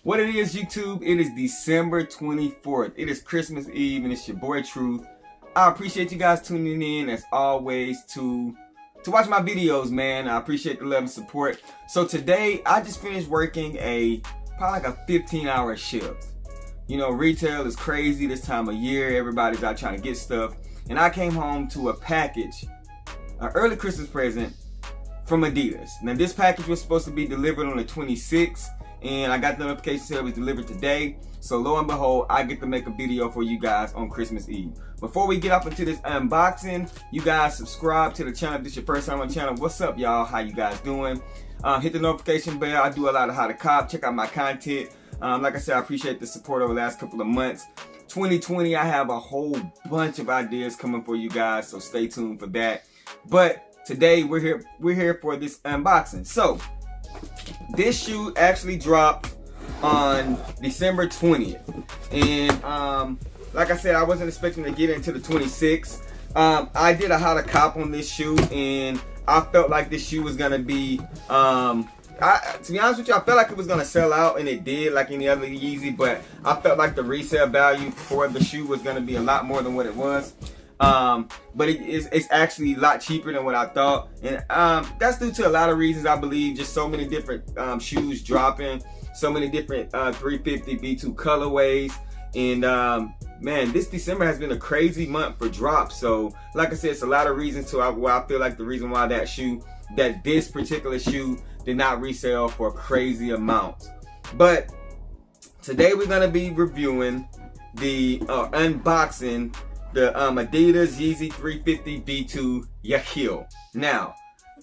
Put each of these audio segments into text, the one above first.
What it is, YouTube, it is December 24th. It is Christmas Eve, and it's your boy Truth. I appreciate you guys tuning in, as always, to watch my videos, man. I appreciate the love and support. So today, I just finished working probably like a 15-hour shift. You know, retail is crazy this time of year. Everybody's out trying to get stuff. And I came home to a package, an early Christmas present from Adidas. Now, this package was supposed to be delivered on the 26th. And I got the notification said it was delivered today. So lo and behold, I get to make a video for you guys on Christmas Eve. Before we get up into this unboxing, you guys subscribe to the channel if this is your first time on the channel. What's up, y'all? How you guys doing? Hit the notification bell. I do a lot of how to cop. Check out my content. Like I said, I appreciate the support over the last couple of months. 2020, I have a whole bunch of ideas coming for you guys, so stay tuned for that. But today we're here for this unboxing. So this shoe actually dropped on December 20th. And like I said, I wasn't expecting to get into the 26th. I did a how to cop on this shoe, and I felt like this shoe was gonna be to be honest with you, I felt like it was gonna sell out, and it did, like any other Yeezy, but I felt like the resale value for the shoe was gonna be a lot more than what it was. But it's actually a lot cheaper than what I thought, and that's due to a lot of reasons. I believe just so many different shoes dropping, so many different 350 V2 colorways, and man, this December has been a crazy month for drops. So like I said, it's a lot of reasons to why I feel like the reason why this particular shoe did not resell for crazy amounts. But today we're gonna be reviewing the unboxing the Adidas Yeezy 350 V2 Yecheil. Now,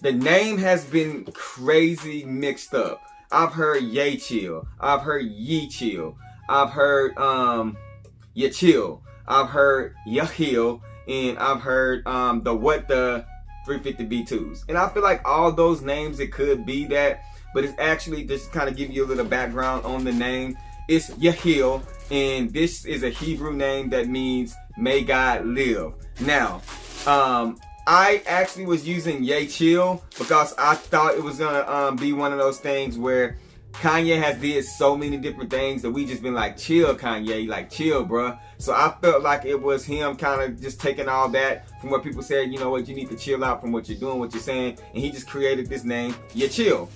the name has been crazy mixed up. I've heard Yecheil, I've heard Yecheil, I've heard Yecheil, I've heard Yecheil, and I've heard the 350 V2s. And I feel like all those names, it could be that, but it's actually just kind of give you a little background on the name. It's Yecheil, and this is a Hebrew name that means may God live. Now, I actually was using Yecheil because I thought it was gonna be one of those things where Kanye has did so many different things that we just been like, chill Kanye, like chill bruh. So I felt like it was him kind of just taking all that from what people said, you know what, you need to chill out from what you're doing, what you're saying, and he just created this name, Yecheil,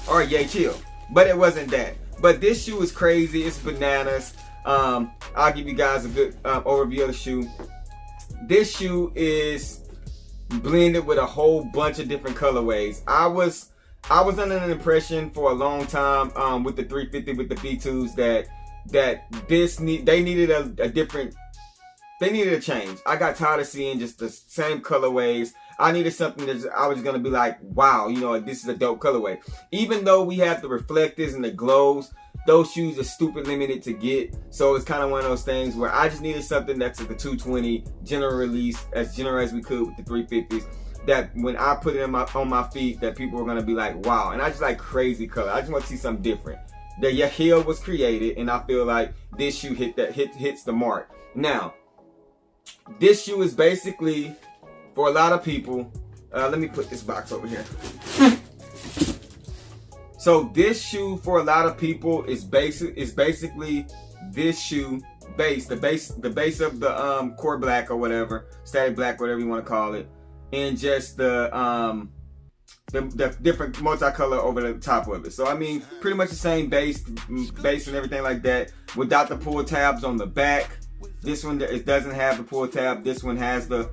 or Yecheil, but it wasn't that. But this shoe is crazy, it's bananas. I'll give you guys a good overview of the shoe. This shoe is blended with a whole bunch of different colorways. I was under an impression for a long time with the 350 with the V2s that they needed they needed a change. I got tired of seeing just the same colorways. I needed something that I was gonna be like, wow, you know, this is a dope colorway. Even though we have the reflectors and the glows, those shoes are stupid limited to get. So it's kind of one of those things where I just needed something that's at the 220 general release, as general as we could with the 350s. That when I put it on my feet, that people were gonna be like, wow. And I just like crazy color. I just want to see something different. The Yecheil was created, and I feel like this shoe hits the mark. Now, this shoe is basically, for a lot of people, let me put this box over here. So this shoe for a lot of people is basically this shoe the base of the core black or whatever, static black, whatever you want to call it, and just the different multicolor over the top of it. So I mean, pretty much the same base and everything like that, without the pull tabs on the back. This one, it doesn't have the pull tab. This one has the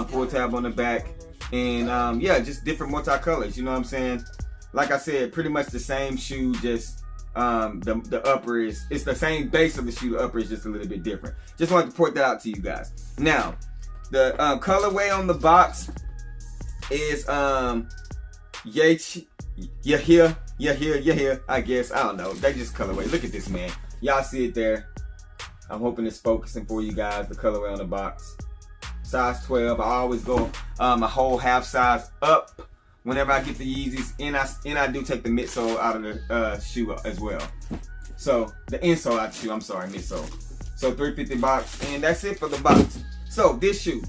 pull tab on the back, and yeah, just different multicolors. You know what I'm saying? Like I said, pretty much the same shoe, just the upper it's the same base of the shoe. The upper is just a little bit different. Just wanted to point that out to you guys. Now, the colorway on the box is Yecheil, I guess. I don't know. They just colorway. Look at this, man. Y'all see it there. I'm hoping it's focusing for you guys. The colorway on the box. Size 12. I always go a whole half size up whenever I get the Yeezys, and I do take the midsole out of the shoe as well. So the insole out of the shoe, I'm sorry, midsole. So 350 box, and that's it for the box. So this shoe,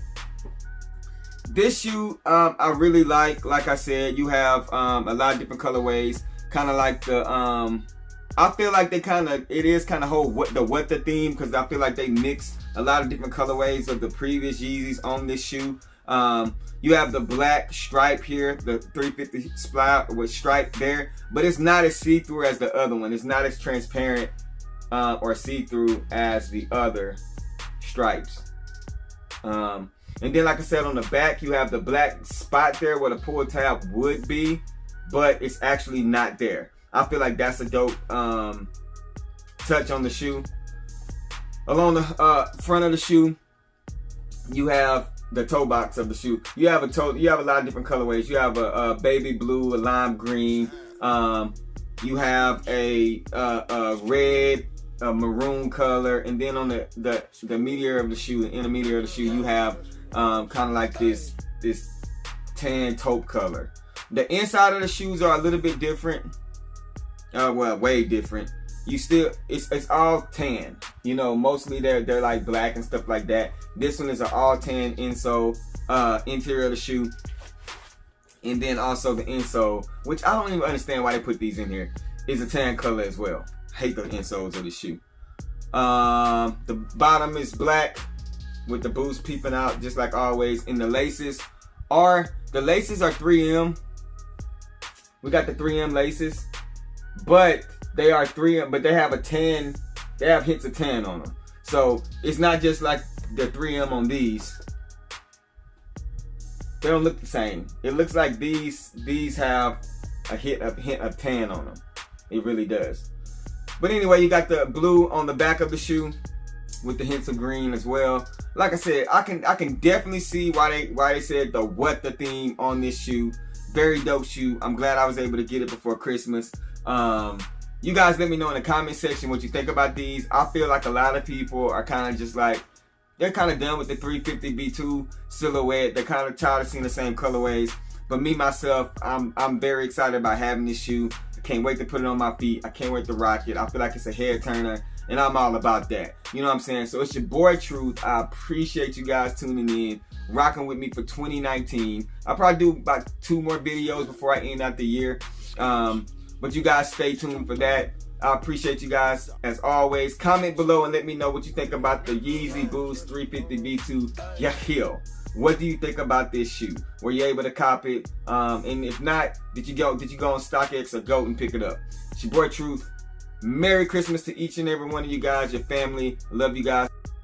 I really like I said, you have a lot of different colorways, kind of like the I feel like it is kind of whole what the theme, because I feel like they mixed a lot of different colorways of the previous Yeezys on this shoe. You have the black stripe here, the 350 splat with stripe there, but it's not as see-through as the other one. It's not as transparent or see-through as the other stripes. And then, like I said, on the back, you have the black spot there where the pull tab would be, but it's actually not there. I feel like that's a dope touch on the shoe. Along the front of the shoe, you have the toe box of the shoe. You have a lot of different colorways. You have a baby blue, a lime green. You have a red, a maroon color, and then on the medial of the shoe, the inner medial of the shoe, you have kind of like this tan taupe color. The inside of the shoes are a little bit different. Well, way different. It's all tan. You know, mostly they're like black and stuff like that. This one is an all tan insole, interior of the shoe, and then also the insole, which I don't even understand why they put these in here, is a tan color as well. Hate the insoles of the shoe. The bottom is black with the boots peeping out just like always. And the laces are 3M. We got the 3M laces, but they are 3M, but they have a tan, they have hints of tan on them. So it's not just like the 3M on these. They don't look the same. It looks like these have a hint of tan on them. It really does. But anyway, you got the blue on the back of the shoe with the hints of green as well. Like I said, I can definitely see why they said the theme on this shoe. Very dope shoe. I'm glad I was able to get it before Christmas. You guys let me know in the comment section what you think about these. I feel like a lot of people are kind of just like, they're kind of done with the 350 B2 silhouette. They're kind of tired of seeing the same colorways. But me, myself, I'm very excited about having this shoe. I can't wait to put it on my feet. I can't wait to rock it. I feel like it's a head turner, and I'm all about that. You know what I'm saying? So it's your boy Truth. I appreciate you guys tuning in, rocking with me for 2019. I'll probably do about 2 more videos before I end out the year. But you guys stay tuned for that. I appreciate you guys as always. Comment below and let me know what you think about the Yeezy Boost 350 V2 Yecheil. What do you think about this shoe? Were you able to cop it? And if not, did you go on StockX or go and pick it up? It's your boy Truth. Merry Christmas to each and every one of you guys, your family. I love you guys.